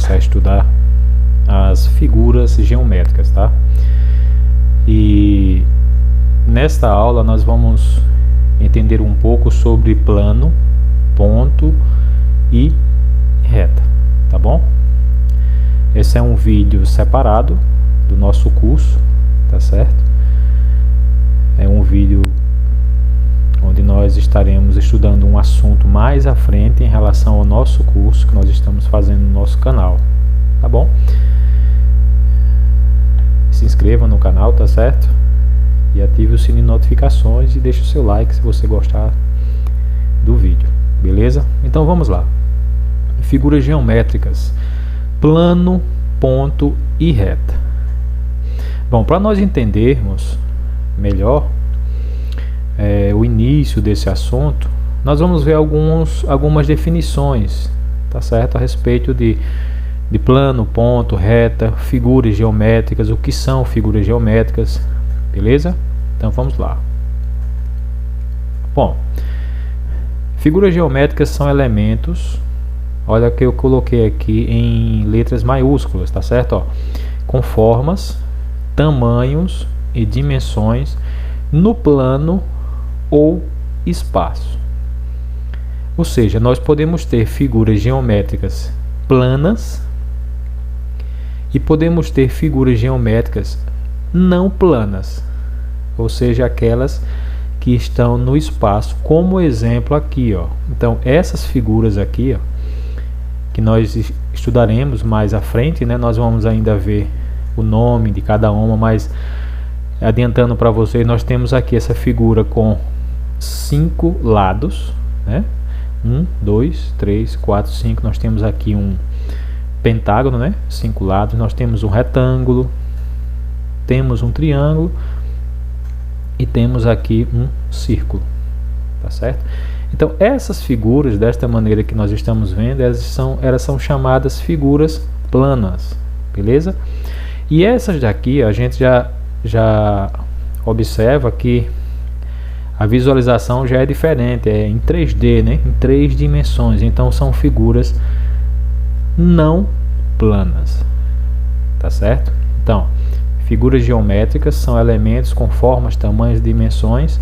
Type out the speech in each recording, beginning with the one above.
começar a estudar as figuras geométricas, tá? E nesta aula nós vamos entender um pouco sobre plano, ponto e reta, tá bom? Esse é um vídeo separado do nosso curso, tá certo? É um vídeo onde nós estaremos estudando um assunto mais à frente em relação ao nosso curso que nós estamos fazendo no nosso canal, tá bom? Se inscreva no canal, tá certo? E ative o sininho de notificações e deixe o seu like se você gostar do vídeo, beleza? Então vamos lá. Figuras geométricas, plano, ponto e reta. Bom, para nós entendermos melhor o início desse assunto, nós vamos ver algumas definições, tá certo? A respeito de plano, ponto, reta, figuras geométricas, o que são figuras geométricas, beleza? Então vamos lá. Bom, figuras geométricas são elementos, olha que eu coloquei aqui em letras maiúsculas, tá certo? Ó, com formas, tamanhos e dimensões no plano ou espaço. Ou seja, nós podemos ter figuras geométricas planas e podemos ter figuras geométricas não planas, ou seja, aquelas que estão no espaço, como exemplo aqui, ó. Então essas figuras aqui, ó, que nós estudaremos mais à frente, né? Nós vamos ainda ver o nome de cada uma, mas adiantando para vocês, nós temos aqui essa figura com 5 lados, né? 1, 2, 3, 4, 5. Nós temos aqui um pentágono, né? 5 lados. Nós temos um retângulo, temos um triângulo e temos aqui um círculo, tá certo? Então essas figuras, desta maneira que nós estamos vendo, elas são chamadas figuras planas, beleza? E essas daqui a gente já observa que a visualização já é diferente, é em 3D, né? Em 3 dimensões. Então são figuras não planas, tá certo? Então, figuras geométricas são elementos com formas, tamanhos e dimensões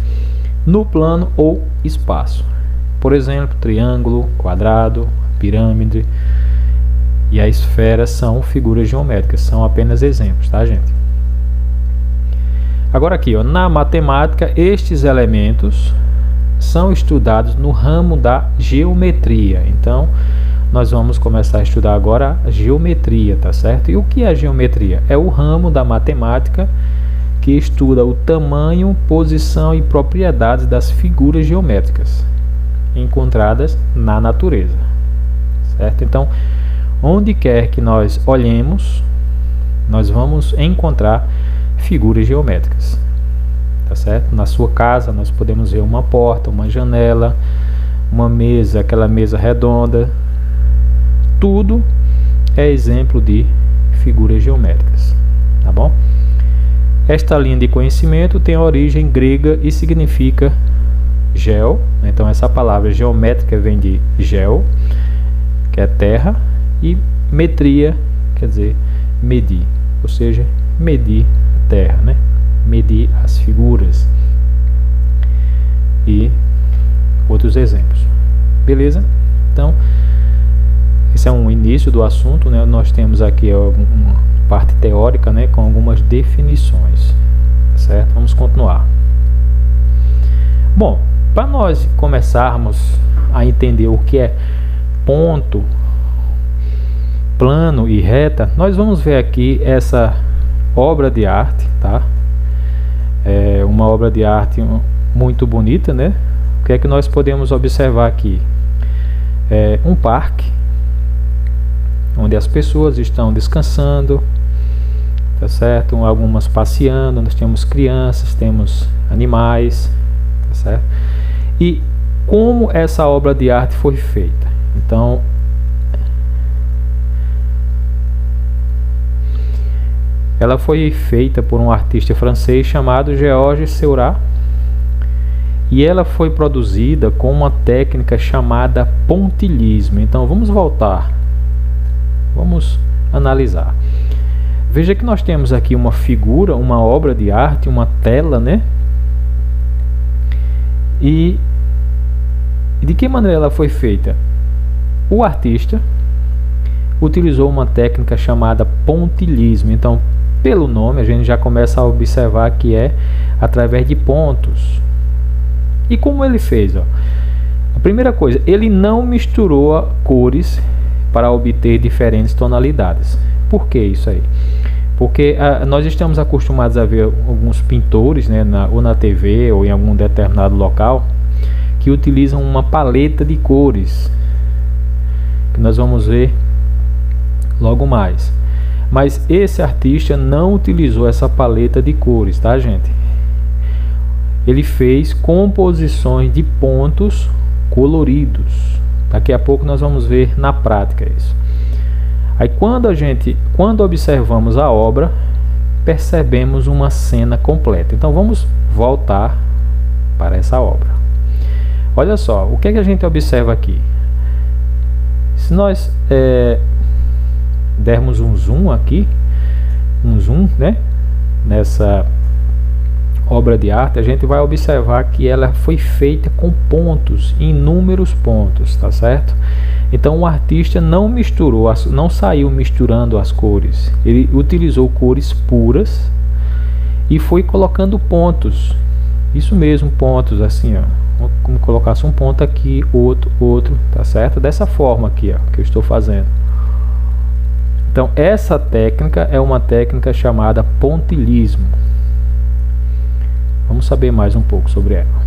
no plano ou espaço. Por exemplo, triângulo, quadrado, pirâmide e a esfera são figuras geométricas, são apenas exemplos, tá, gente? Agora aqui, ó, na matemática, estes elementos são estudados no ramo da geometria. Então, nós vamos começar a estudar agora a geometria, tá certo? E o que é a geometria? É o ramo da matemática que estuda o tamanho, posição e propriedades das figuras geométricas encontradas na natureza, certo? Então, onde quer que nós olhemos, nós vamos encontrar figuras geométricas, tá certo? Na sua casa nós podemos ver uma porta, uma janela, uma mesa, aquela mesa redonda. Tudo é exemplo de figuras geométricas, tá bom? Esta linha de conhecimento tem origem grega e significa geo. Então essa palavra geométrica vem de geo, que é terra, e metria, quer dizer medir, ou seja, medir a terra, né? Medir as figuras e outros exemplos, beleza? Então esse é um início do assunto, né? Nós temos aqui uma parte teórica, né, com algumas definições, certo? Vamos continuar. Bom, para nós começarmos a entender o que é ponto, plano e reta, nós vamos ver aqui essa obra de arte, tá? É uma obra de arte muito bonita, né? O que é que nós podemos observar aqui? É um parque onde as pessoas estão descansando, tá certo? Algumas passeando, nós temos crianças, temos animais, tá certo? E como essa obra de arte foi feita? Então, ela foi feita por um artista francês chamado Georges Seurat, e ela foi produzida com uma técnica chamada pontilhismo. Então vamos voltar Vamos analisar. Veja que nós temos aqui uma figura, uma obra de arte, uma tela, né? E de que maneira ela foi feita? O artista utilizou uma técnica chamada pontilhismo. Então, pelo nome, a gente já começa a observar que é através de pontos. E como ele fez? Ó? A primeira coisa, ele não misturou cores para obter diferentes tonalidades. Por que isso aí? Porque nós estamos acostumados a ver alguns pintores, né, ou na TV ou em algum determinado local, que utilizam uma paleta de cores, que nós vamos ver logo mais. Mas esse artista não utilizou essa paleta de cores, tá, gente? Ele fez composições de pontos coloridos. Daqui a pouco nós vamos ver na prática isso. Aí quando observamos a obra, percebemos uma cena completa. Então vamos voltar para essa obra. Olha só, o que é que a gente observa aqui? Se nós dermos um zoom aqui, né, nessa obra de arte, a gente vai observar que ela foi feita com pontos, inúmeros pontos, tá certo? Então o artista não misturou, não saiu misturando as cores. Ele utilizou cores puras e foi colocando pontos. Isso mesmo, pontos assim, ó. Como colocasse um ponto aqui, outro, tá certo? Dessa forma aqui, ó, que eu estou fazendo. Então essa técnica é uma técnica chamada pontilhismo. Vamos saber mais um pouco sobre ela.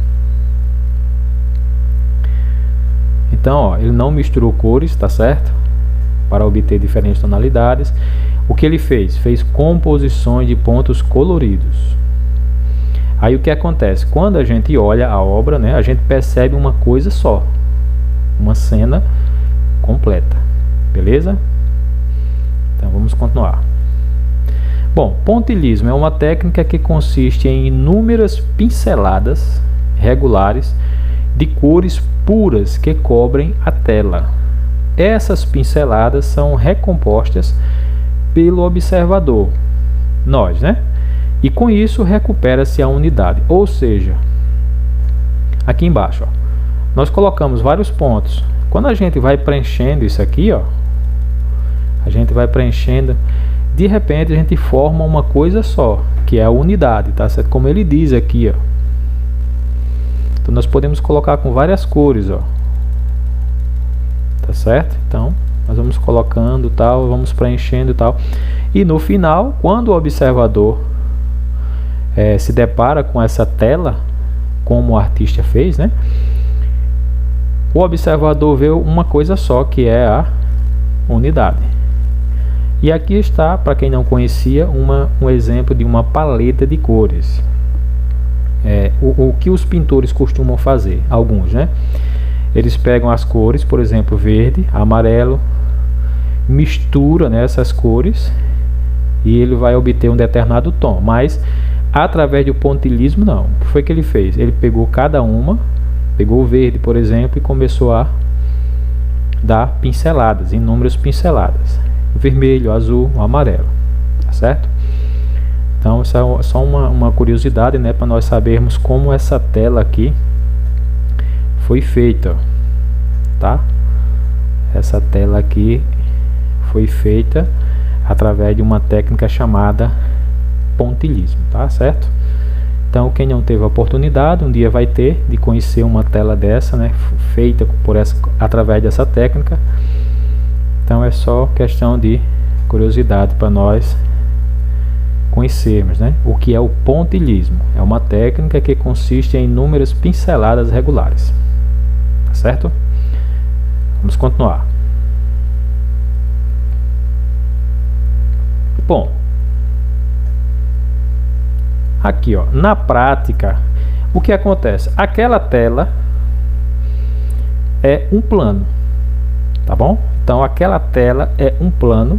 Então, ó, ele não misturou cores, tá certo? Para obter diferentes tonalidades. O que ele fez? Fez composições de pontos coloridos. Aí o que acontece? Quando a gente olha a obra, né, a gente percebe uma coisa só. Uma cena completa. Beleza? Então vamos continuar. Bom, pontilhismo é uma técnica que consiste em inúmeras pinceladas regulares de cores puras que cobrem a tela. Essas pinceladas são recompostas pelo observador, nós, né? E com isso recupera-se a unidade. Ou seja, aqui embaixo, ó, nós colocamos vários pontos. Quando a gente vai preenchendo isso aqui, ó, a gente vai preenchendo, de repente a gente forma uma coisa só, que é a unidade, tá certo? Como ele diz aqui, ó. Então nós podemos colocar com várias cores, ó. Tá certo? Então nós vamos colocando tal, vamos preenchendo tal. E no final, quando o observador se depara com essa tela, como o artista fez, né? O observador vê uma coisa só, que é a unidade. E aqui está, para quem não conhecia, um exemplo de uma paleta de cores. O que os pintores costumam fazer, alguns, né? Eles pegam as cores, por exemplo, verde, amarelo, mistura, né, essas cores e ele vai obter um determinado tom. Mas através do pontilhismo não. O que foi que ele fez? Ele pegou cada uma, pegou o verde, por exemplo, e começou a dar pinceladas, inúmeras pinceladas. O vermelho, o azul, o amarelo, tá certo? Então isso é só uma curiosidade, né, para nós sabermos como essa tela aqui foi feita, tá? Essa tela aqui foi feita através de uma técnica chamada pontilhismo, tá certo? Então quem não teve a oportunidade, um dia vai ter de conhecer uma tela dessa, né, feita através dessa técnica. Então é só questão de curiosidade para nós conhecermos, né, o que é o pontilhismo. É uma técnica que consiste em inúmeras pinceladas regulares, tá certo? Vamos continuar. Bom, aqui, ó, na prática, o que acontece? Aquela tela é um plano, tá bom? Então aquela tela é um plano.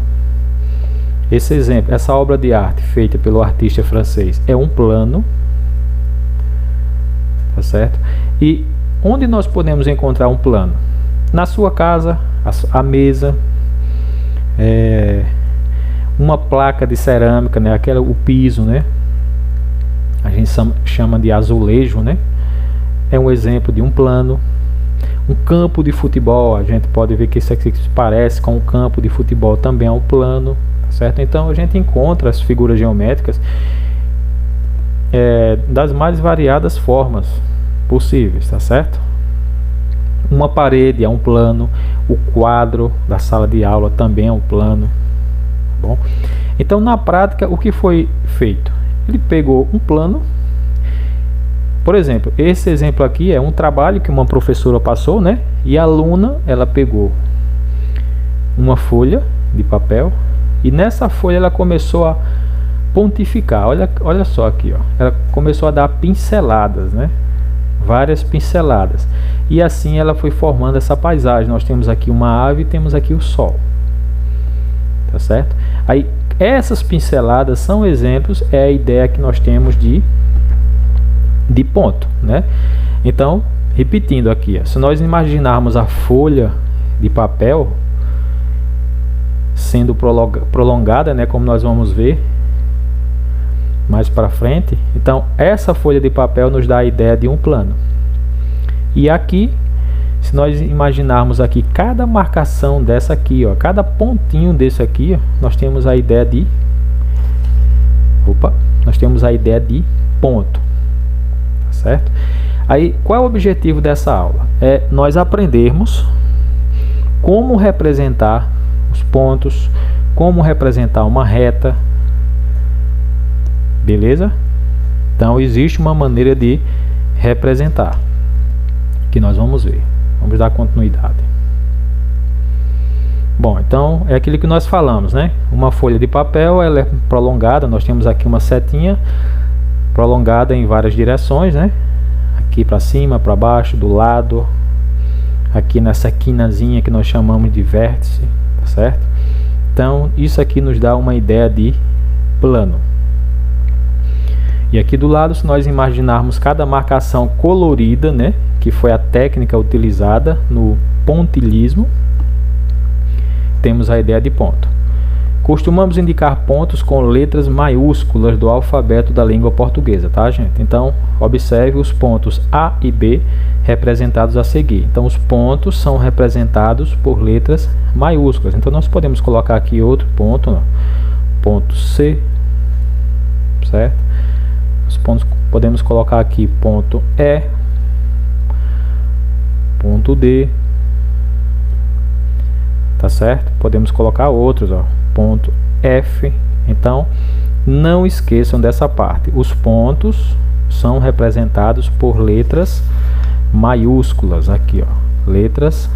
Esse exemplo, essa obra de arte feita pelo artista francês é um plano, tá certo? E onde nós podemos encontrar um plano? Na sua casa, a mesa, uma placa de cerâmica, né, o piso, né, a gente chama de azulejo, né, é um exemplo de um plano. Um campo de futebol, a gente pode ver que isso aqui se parece com um campo de futebol, também é um plano, certo? Então a gente encontra as figuras geométricas das mais variadas formas possíveis, tá certo? Uma parede é um plano, o quadro da sala de aula também é um plano, tá bom? Então na prática o que foi feito? Ele pegou um plano. Por exemplo, esse exemplo aqui é um trabalho que uma professora passou, né? E a aluna, ela pegou uma folha de papel e nessa folha ela começou a pontificar. Olha só aqui, ó. Ela começou a dar pinceladas, né? Várias pinceladas. E assim ela foi formando essa paisagem. Nós temos aqui uma ave e temos aqui o sol. Tá certo? Aí, essas pinceladas são exemplos, é a ideia que nós temos de ponto, né? Então, repetindo aqui, ó, se nós imaginarmos a folha de papel sendo prolongada, né, como nós vamos ver mais para frente, então essa folha de papel nos dá a ideia de um plano. E aqui, se nós imaginarmos aqui cada marcação dessa aqui, ó, cada pontinho desse aqui, ó, nós temos a ideia de ponto. Certo? Aí, qual é o objetivo dessa aula? É nós aprendermos como representar os pontos, como representar uma reta, beleza? Então, existe uma maneira de representar, que nós vamos ver. Vamos dar continuidade. Bom, então, é aquilo que nós falamos, né? Uma folha de papel, ela é prolongada, nós temos aqui uma setinha prolongada em várias direções, né? Aqui para cima, para baixo, do lado, aqui nessa quinazinha que nós chamamos de vértice, tá certo? Então isso aqui nos dá uma ideia de plano. E aqui do lado, se nós imaginarmos cada marcação colorida, né, que foi a técnica utilizada no pontilhismo, temos a ideia de ponto. Costumamos indicar pontos com letras maiúsculas do alfabeto da língua portuguesa, tá, gente? Então, observe os pontos A e B representados a seguir. Então, os pontos são representados por letras maiúsculas. Então, nós podemos colocar aqui outro ponto, ó, ponto C, certo? Os pontos podemos colocar aqui ponto E, ponto D, tá certo? Podemos colocar outros, ó, ponto F. Então não esqueçam dessa parte, os pontos são representados por letras maiúsculas aqui, ó, letras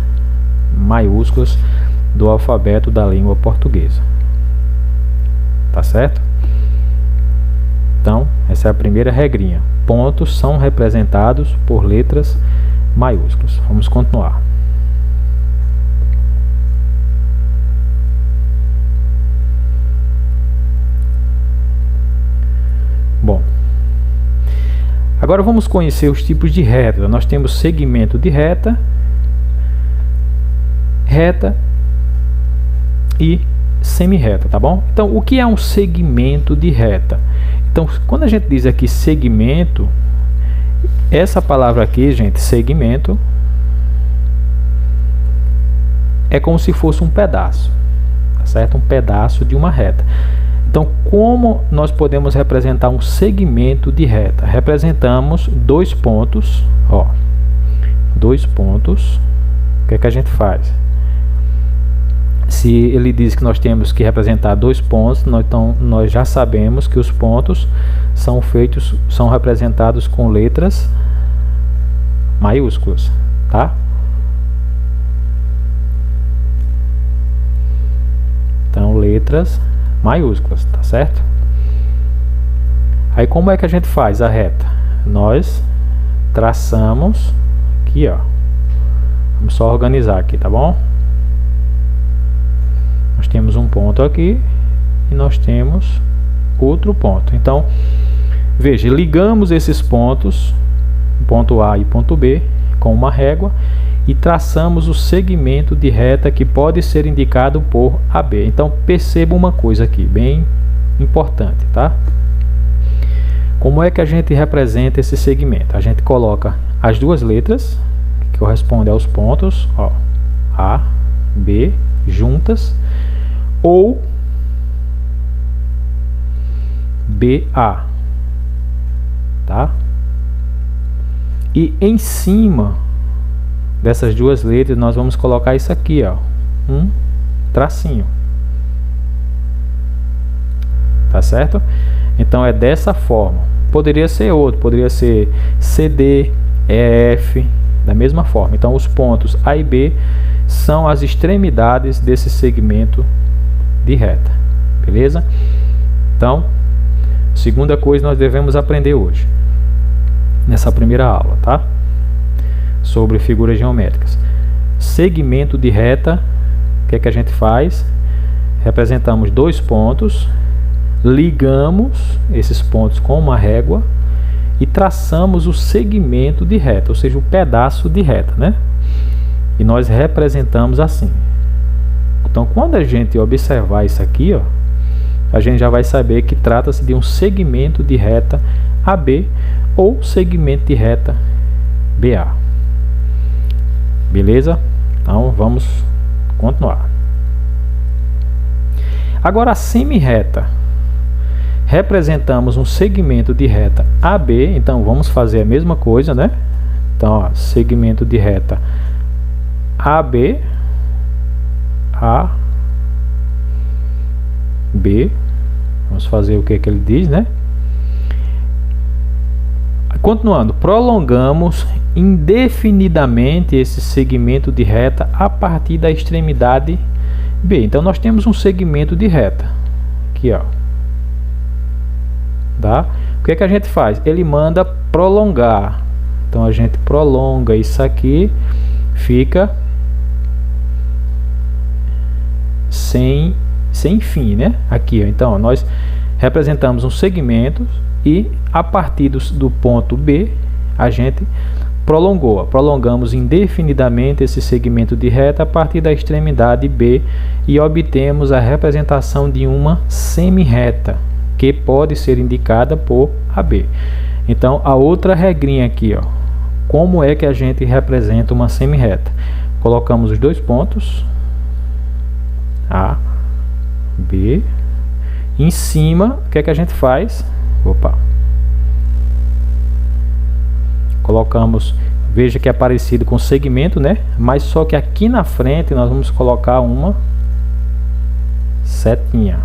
maiúsculas do alfabeto da língua portuguesa, tá certo? Então essa é a primeira regrinha, pontos são representados por letras maiúsculas. Vamos continuar. Bom, agora vamos conhecer os tipos de reta. Nós temos segmento de reta, reta e semi-reta, tá bom? Então, o que é um segmento de reta? Então, quando a gente diz aqui segmento, essa palavra aqui, gente, segmento, é como se fosse um pedaço, tá certo? Um pedaço de uma reta. Então, como nós podemos representar um segmento de reta? Representamos dois pontos, ó, dois pontos. O que é que a gente faz? Se ele diz que nós temos que representar dois pontos, então nós já sabemos que os pontos são representados com letras maiúsculas, tá? Então, letras maiúsculas, tá certo? Aí como é que a gente faz a reta? Nós traçamos aqui, ó. Vamos só organizar aqui, tá bom? Nós temos um ponto aqui e nós temos outro ponto. Então, veja, ligamos esses pontos, ponto A e ponto B, com uma régua e traçamos o segmento de reta que pode ser indicado por AB. Então perceba uma coisa aqui, bem importante, tá? Como é que a gente representa esse segmento? A gente coloca as duas letras, que correspondem aos pontos, ó, A, B, juntas, ou BA, tá? E em cima dessas duas letras nós vamos colocar isso aqui, ó, um tracinho, tá certo? Então é dessa forma. Poderia ser outro, poderia ser CD, EF, da mesma forma. Então os pontos A e B são as extremidades desse segmento de reta, beleza? Então, segunda coisa nós devemos aprender hoje, nessa primeira aula, tá? Sobre figuras geométricas. Segmento de reta, o que é que a gente faz? Representamos dois pontos, ligamos esses pontos com uma régua e traçamos o segmento de reta, ou seja, o pedaço de reta, né? E nós representamos assim. Então, quando a gente observar isso aqui, ó, a gente já vai saber que trata-se de um segmento de reta AB ou segmento de reta BA. Beleza? Então, vamos continuar. Agora, a semi-reta. Representamos um segmento de reta AB, então vamos fazer a mesma coisa, né? Então, ó, segmento de reta AB, AB, vamos fazer o que ele diz, né? Continuando, prolongamos indefinidamente esse segmento de reta a partir da extremidade B. Então nós temos um segmento de reta aqui, ó. Tá? O que é que a gente faz? Ele manda prolongar. Então a gente prolonga isso aqui, fica sem fim, né? Aqui, ó. Então nós representamos um segmento e a partir do ponto B a gente prolongamos indefinidamente esse segmento de reta a partir da extremidade B e obtemos a representação de uma semi-reta, que pode ser indicada por AB. Então, a outra regrinha aqui, ó, como é que a gente representa uma semi-reta? Colocamos os dois pontos, A, B, em cima, o que é que a gente faz? Colocamos, veja que é parecido com segmento, né? Mas só que aqui na frente nós vamos colocar uma setinha.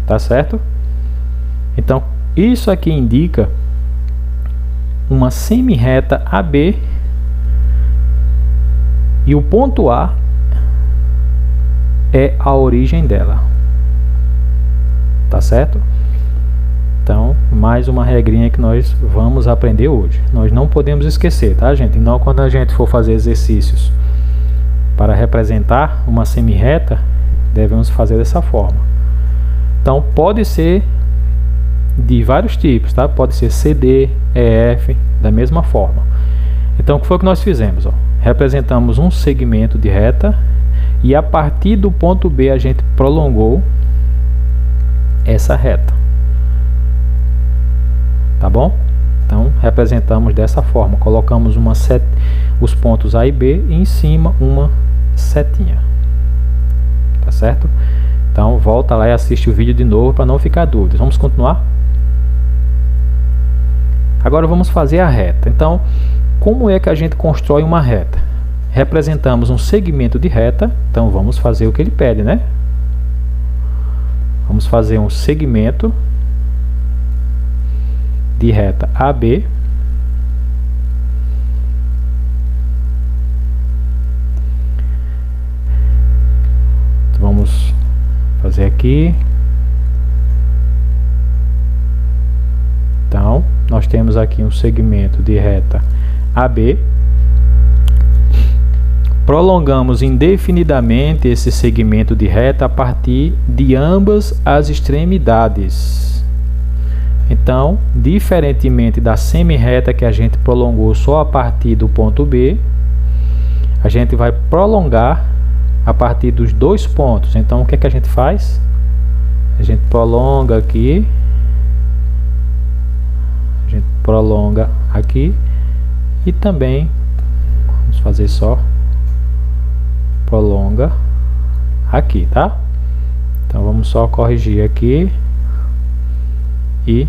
Tá certo? Então, isso aqui indica uma semi-reta AB e o ponto A é a origem dela. Tá certo? Então, mais uma regrinha que nós vamos aprender hoje. Nós não podemos esquecer, tá, gente? Então, quando a gente for fazer exercícios para representar uma semi-reta, devemos fazer dessa forma. Então, pode ser de vários tipos, tá? Pode ser CD, EF, da mesma forma. Então, o que foi que nós fizemos? Ó? Representamos um segmento de reta e a partir do ponto B a gente prolongou essa reta. Tá bom? Então, representamos dessa forma. Colocamos os pontos A e B e em cima uma setinha. Tá certo? Então, volta lá e assiste o vídeo de novo para não ficar dúvidas. Vamos continuar? Agora vamos fazer a reta. Então, como é que a gente constrói uma reta? Representamos um segmento de reta. Então, vamos fazer o que ele pede, né? Vamos fazer um segmento de reta AB. Vamos fazer aqui. Então, nós temos aqui um segmento de reta AB. Prolongamos indefinidamente esse segmento de reta a partir de ambas as extremidades. Então, diferentemente da semi-reta que a gente prolongou só a partir do ponto B, a gente vai prolongar a partir dos dois pontos. Então, o que é que a gente faz? A gente prolonga aqui, a gente prolonga aqui e também vamos fazer só prolonga aqui, tá? Então vamos só corrigir aqui e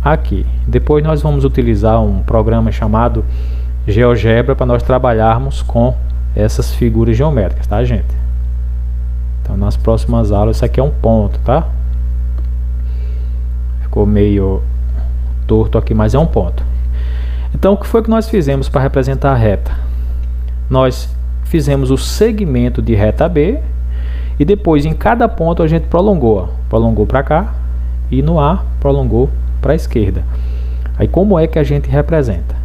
aqui. Depois nós vamos utilizar um programa chamado GeoGebra para nós trabalharmos com essas figuras geométricas, tá, gente? Então nas próximas aulas, isso aqui é um ponto, tá? Ficou meio torto aqui, mas é um ponto. Então o que foi que nós fizemos para representar a reta? Nós fizemos o segmento de reta B e depois em cada ponto a gente prolongou, prolongou para cá e no A prolongou para a esquerda. Aí como é que a gente representa?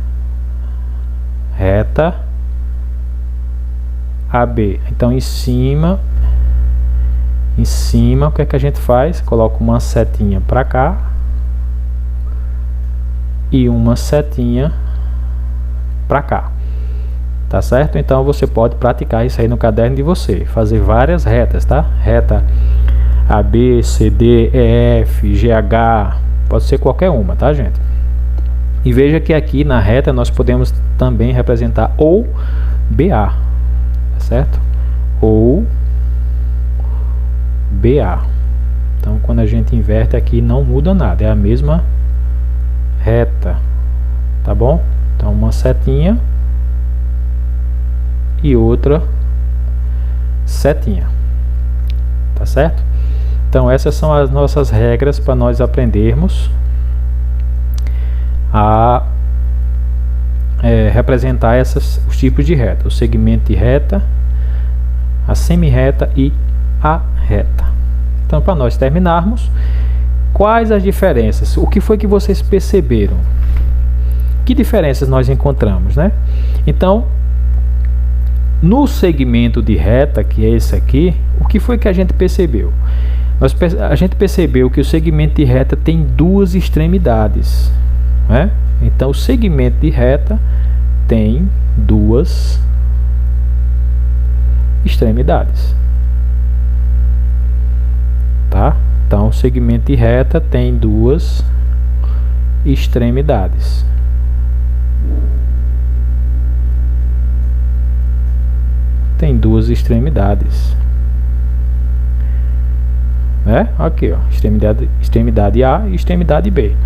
Reta AB. Então em cima o que é que a gente faz? Coloca uma setinha para cá e uma setinha para cá, tá certo? Então você pode praticar isso aí no caderno de você, fazer várias retas, tá? Reta AB, CD, EF, GH, pode ser qualquer uma, tá, gente? E veja que aqui na reta nós podemos também representar ou BA, tá certo? Ou BA. Então quando a gente inverte aqui não muda nada, é a mesma reta, tá bom? Então uma setinha e outra setinha, tá certo? Então essas são as nossas regras para nós aprendermos a representar os tipos de reta: o segmento de reta, a semi-reta e a reta. Então, para nós terminarmos, quais as diferenças? O que foi que vocês perceberam? Que diferenças nós encontramos, né? Então, no segmento de reta, que é esse aqui, o que foi que a gente percebeu? A gente percebeu que o segmento de reta tem duas extremidades, né? Então, o segmento de reta tem duas extremidades, tá? Então, o segmento de reta tem duas extremidades. Tem duas extremidades, né? Aqui, ó, extremidade A e extremidade B.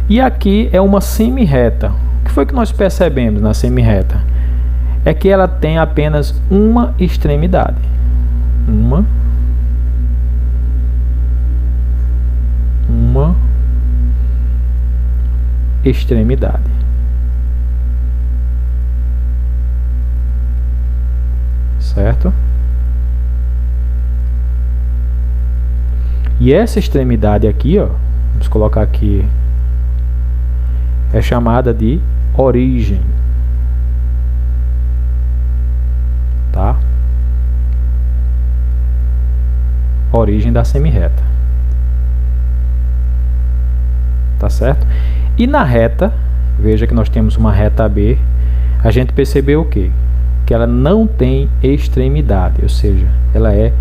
E aqui é uma semi-reta. O que foi que nós percebemos na semi-reta? É que ela tem apenas uma extremidade. Uma extremidade. Certo? E essa extremidade aqui, ó, vamos colocar aqui, é chamada de origem, tá? Origem da semi-reta, tá certo? E na reta, veja que nós temos uma reta B, a gente percebeu o quê? Que ela não tem extremidade, ou seja, ela é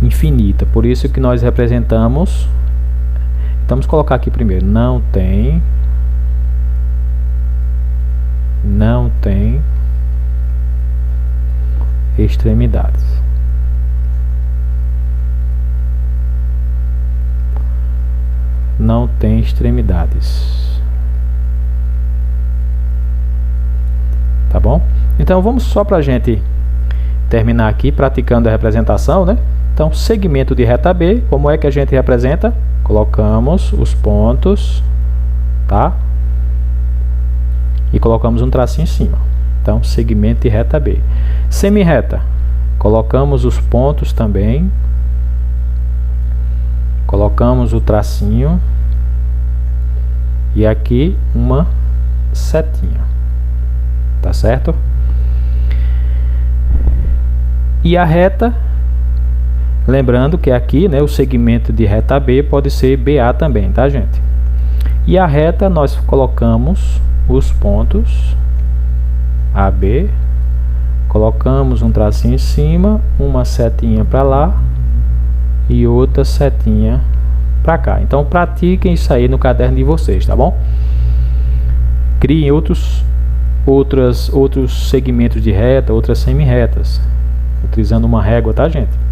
infinita. Por isso que nós representamos, vamos colocar aqui primeiro, não tem extremidades. Não tem extremidades. Tá bom? Então vamos só para a gente terminar aqui praticando a representação, né? Então, segmento de reta B, como é que a gente representa? Colocamos os pontos, tá? E colocamos um tracinho em cima. Então, segmento de reta B. Semi-reta, colocamos os pontos também, colocamos o tracinho e aqui uma setinha, tá certo? E a reta, Lembrando que aqui, né, o segmento de reta B pode ser BA também, tá, gente? E a reta nós colocamos os pontos AB, colocamos um tracinho em cima, uma setinha para lá e outra setinha para cá. Então pratiquem isso aí no caderno de vocês, tá bom? Criem outros segmentos de reta, outras semi-retas, utilizando uma régua, tá, gente?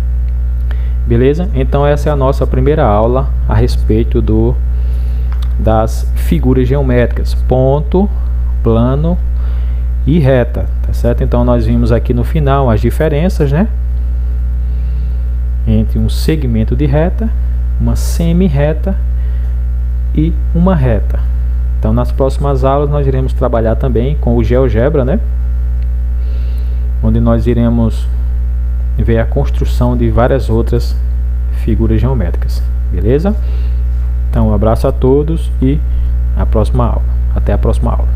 Beleza? Então essa é a nossa primeira aula a respeito das figuras geométricas, ponto, plano e reta, tá certo? Então nós vimos aqui no final as diferenças, né, entre um segmento de reta, uma semi-reta e uma reta. Então nas próximas aulas nós iremos trabalhar também com o GeoGebra, né, onde nós iremos ver a construção de várias outras figuras geométricas, beleza? Então um abraço a todos e a próxima aula. Até a próxima aula.